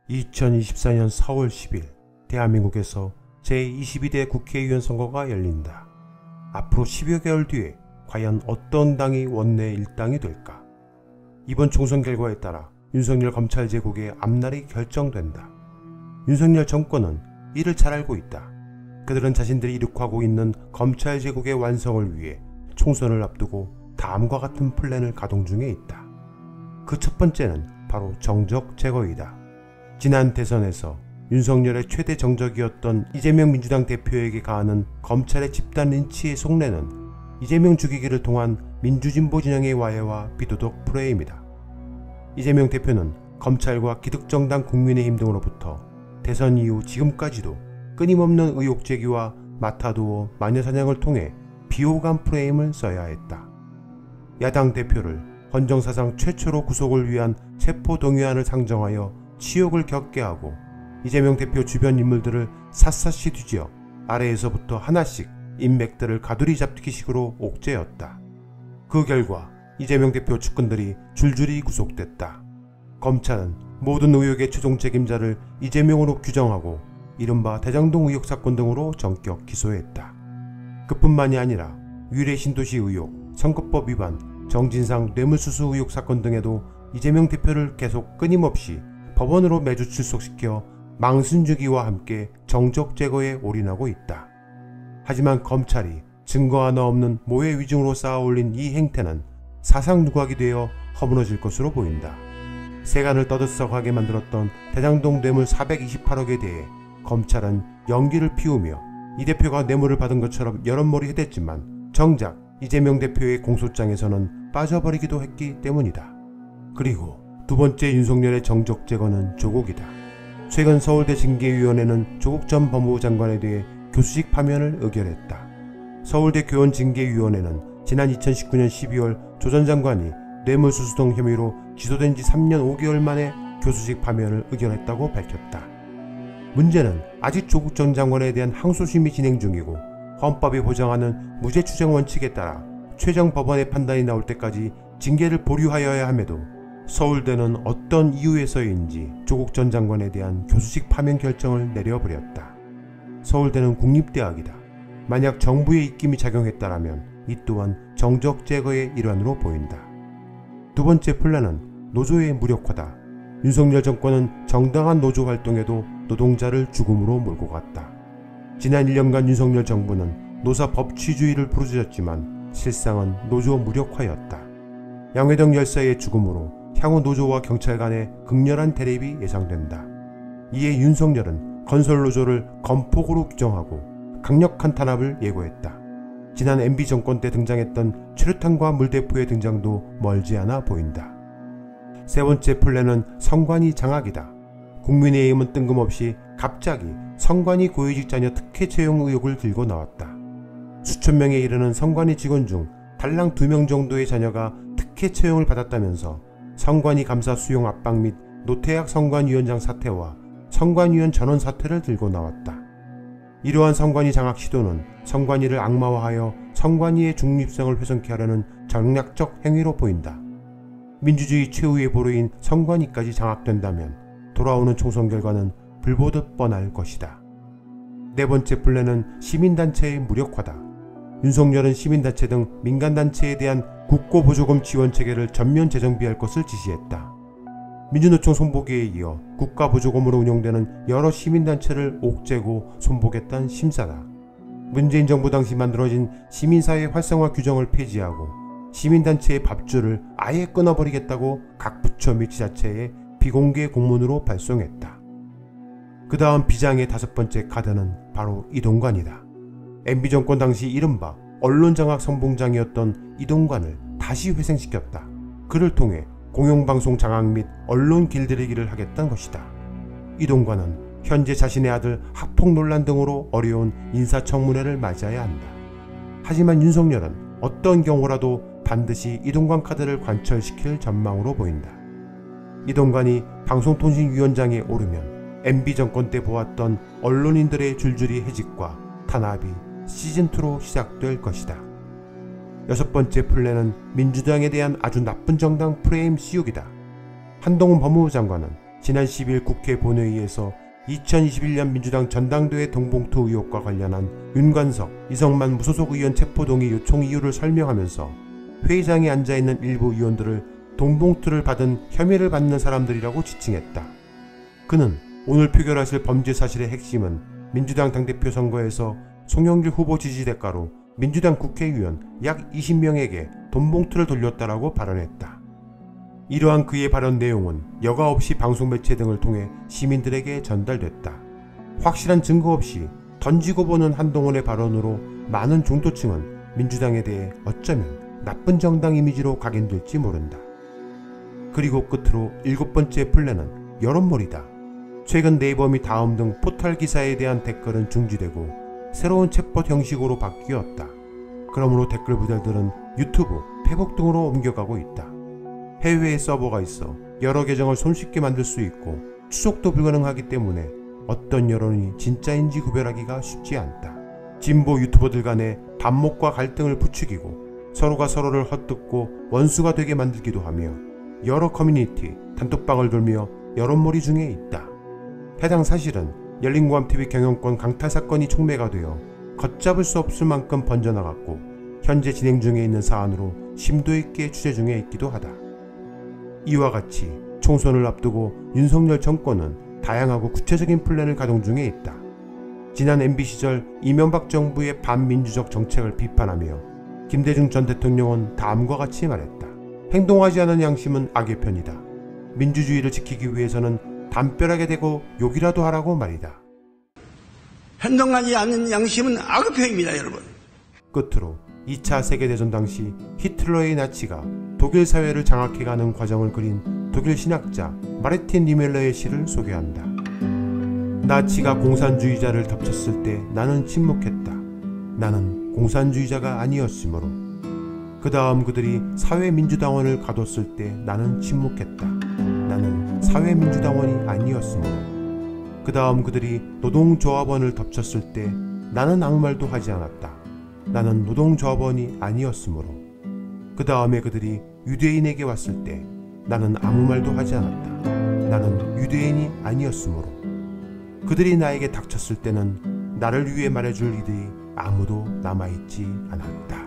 (2024년 4월 10일) 대한민국에서 제22대 국회의원 선거가 열린다. 앞으로 10여 개월 뒤에 과연 어떤 당이 원내 1당이 될까? 이번 총선 결과에 따라 윤석열 검찰 제국의 앞날이 결정된다. 윤석열 정권은 이를 잘 알고 있다. 그들은 자신들이 이룩하고 있는 검찰 제국의 완성을 위해 총선을 앞두고 다음과 같은 플랜을 가동 중에 있다. 그 첫 번째는 바로 정적 제거이다. 지난 대선에서 윤석열의 최대 정적이었던 이재명 민주당 대표에게 가하는 검찰의 집단 린치의 속내는 이재명 죽이기를 통한 민주진보 진영의 와해와 비도덕 프레임이다. 이재명 대표는 검찰과 기득정당 국민의힘 등으로부터 대선 이후 지금까지도 끊임없는 의혹 제기와 마타도어 마녀사냥을 통해 비호감 프레임을 써야 했다. 야당 대표를 헌정사상 최초로 구속을 위한 체포동의안을 상정하여 치욕을 겪게 하고 이재명 대표 주변 인물들을 샅샅이 뒤지어 아래에서부터 하나씩 인맥들을 가두리 잡기식으로 옥죄였다. 그 결과 이재명 대표 측근들이 줄줄이 구속됐다. 검찰은 모든 의혹의 최종 책임자를 이재명으로 규정하고 이른바 대장동 의혹 사건 등으로 전격 기소했다. 그뿐만이 아니라 위례 신도시 의혹, 선거법 위반, 정진상 뇌물수수 의혹 사건 등에도 이재명 대표를 계속 끊임없이 법원으로 매주 출석시켜 망신주기와 함께 정적 제거에 올인하고 있다. 하지만 검찰이 증거 하나 없는 모해 위증으로 쌓아올린 이 행태는 사상 누각이 되어 허무너질 것으로 보인다. 세간을 떠들썩하게 만들었던 대장동 뇌물 428억에 대해 검찰은 연기를 피우며 이 대표가 뇌물을 받은 것처럼 여럿머리 해댔지만 정작 이재명 대표의 공소장에서는 빠져버리기도 했기 때문이다. 그리고 두 번째 윤석열의 정적 제거는 조국이다. 최근 서울대 징계위원회는 조국 전 법무부 장관에 대해 교수직 파면을 의결했다. 서울대 교원징계위원회는 지난 2019년 12월 조 전 장관이 뇌물수수 등 혐의로 기소된 지 3년 5개월 만에 교수직 파면을 의결했다고 밝혔다. 문제는 아직 조국 전 장관에 대한 항소심이 진행 중이고 헌법이 보장하는 무죄추정 원칙에 따라 최종 법원의 판단이 나올 때까지 징계를 보류하여야 함에도 서울대는 어떤 이유에서인지 조국 전 장관에 대한 교수직 파면 결정을 내려버렸다. 서울대는 국립대학이다. 만약 정부의 입김이 작용했다라면 이 또한 정적 제거의 일환으로 보인다. 두 번째 플랜은 노조의 무력화다. 윤석열 정권은 정당한 노조 활동에도 노동자를 죽음으로 몰고 갔다. 지난 1년간 윤석열 정부는 노사 법치주의를 부르짖었지만 실상은 노조 무력화였다. 양회동 열사의 죽음으로 향후 노조와 경찰 간의 극렬한 대립이 예상된다. 이에 윤석열은 건설노조를 건폭으로 규정하고 강력한 탄압을 예고했다. 지난 MB 정권 때 등장했던 최루탄과 물대포의 등장도 멀지 않아 보인다. 세 번째 플랜은 선관위 장악이다. 국민의힘은 뜬금없이 갑자기 선관위 고위직 자녀 특혜 채용 의혹을 들고 나왔다. 수천 명에 이르는 선관위 직원 중 달랑 2명 정도의 자녀가 특혜 채용을 받았다면서 선관위 감사 수용 압박 및 노태학 선관위원장 사퇴와 선관위원 전원 사퇴를 들고 나왔다. 이러한 선관위 장악 시도는 선관위를 악마화하여 선관위의 중립성을 훼손케 하려는 전략적 행위로 보인다. 민주주의 최후의 보루인 선관위까지 장악된다면 돌아오는 총선 결과는 불보듯 뻔할 것이다. 네 번째 플랜은 시민단체의 무력화다. 윤석열은 시민단체 등 민간단체에 대한 국고보조금 지원 체계를 전면 재정비할 것을 지시했다. 민주노총 손보기에 이어 국가보조금으로 운영되는 여러 시민단체를 옥죄고 손보겠다는 심사다. 문재인 정부 당시 만들어진 시민사회 활성화 규정을 폐지하고 시민단체의 밥줄을 아예 끊어버리겠다고 각 부처 및 지자체에 비공개 공문으로 발송했다. 그 다음 비장의 다섯 번째 카드는 바로 이동관이다. MB정권 당시 이른바 언론장악 선봉장이었던 이동관을 다시 회생시켰다. 그를 통해 공영방송 장악 및 언론 길들이기를 하겠다는 것이다. 이동관은 현재 자신의 아들 학폭 논란 등으로 어려운 인사청문회를 맞이해야 한다. 하지만 윤석열은 어떤 경우라도 반드시 이동관 카드를 관철시킬 전망으로 보인다. 이동관이 방송통신위원장에 오르면 MB정권 때 보았던 언론인들의 줄줄이 해직과 탄압이 시즌2로 시작될 것이다. 6번째 플랜은 민주당에 대한 아주 나쁜 정당 프레임 씌우기다. 한동훈 법무부 장관은 지난 10일 국회 본회의에서 2021년 민주당 전당대회 동봉투 의혹과 관련한 윤관석, 이성만 무소속 의원 체포동의 요청 이유를 설명하면서 회의장에 앉아있는 일부 의원들을 동봉투를 받은 혐의를 받는 사람들이라고 지칭했다. 그는 오늘 표결하실 범죄 사실의 핵심은 민주당 당대표 선거에서 송영길 후보 지지 대가로 민주당 국회의원 약 20명에게 돈봉투를 돌렸다라고 발언했다. 이러한 그의 발언 내용은 여과 없이 방송 매체 등을 통해 시민들에게 전달됐다. 확실한 증거 없이 던지고 보는 한동훈의 발언으로 많은 중도층은 민주당에 대해 어쩌면 나쁜 정당 이미지로 각인될지 모른다. 그리고 끝으로 7번째 플랜은 여론몰이다. 최근 네이버 및 다음 등 포털 기사에 대한 댓글은 중지되고 새로운 챗봇 형식으로 바뀌었다. 그러므로 댓글 부자들은 유튜브, 페북 등으로 옮겨가고 있다. 해외에 서버가 있어 여러 계정을 손쉽게 만들 수 있고 추적도 불가능하기 때문에 어떤 여론이 진짜인지 구별하기가 쉽지 않다. 진보 유튜버들 간의 반목과 갈등을 부추기고 서로가 서로를 헛듣고 원수가 되게 만들기도 하며 여러 커뮤니티, 단톡방을 돌며 여론몰이 중에 있다. 해당 사실은 열린고함TV 경영권 강탈 사건이 촉매가 되어 걷잡을 수 없을 만큼 번져나갔고 현재 진행 중에 있는 사안으로 심도 있게 취재 중에 있기도 하다. 이와 같이 총선을 앞두고 윤석열 정권은 다양하고 구체적인 플랜을 가동 중에 있다. 지난 MB 시절 이명박 정부의 반민주적 정책을 비판하며 김대중 전 대통령은 다음과 같이 말했다. 행동하지 않은 양심은 악의 편이다. 민주주의를 지키기 위해서는 담벼락에 대고 욕이라도 하라고 말이다. 행동하지 않는 양심은 악의 편입니다, 여러분. 끝으로 2차 세계대전 당시 히틀러의 나치가 독일 사회를 장악해가는 과정을 그린 독일 신학자 마르틴 니멜러의 시를 소개한다. 나치가 공산주의자를 덮쳤을 때 나는 침묵했다. 나는 공산주의자가 아니었으므로. 그 다음 그들이 사회민주당원을 가뒀을 때 나는 침묵했다. 나는 사회민주당원이 아니었으므로. 그 다음 그들이 노동조합원을 덮쳤을 때 나는 아무 말도 하지 않았다. 나는 노동조합원이 아니었으므로. 그 다음에 그들이 유대인에게 왔을 때 나는 아무 말도 하지 않았다. 나는 유대인이 아니었으므로. 그들이 나에게 닥쳤을 때는 나를 위해 말해줄 이들이 아무도 남아있지 않았다.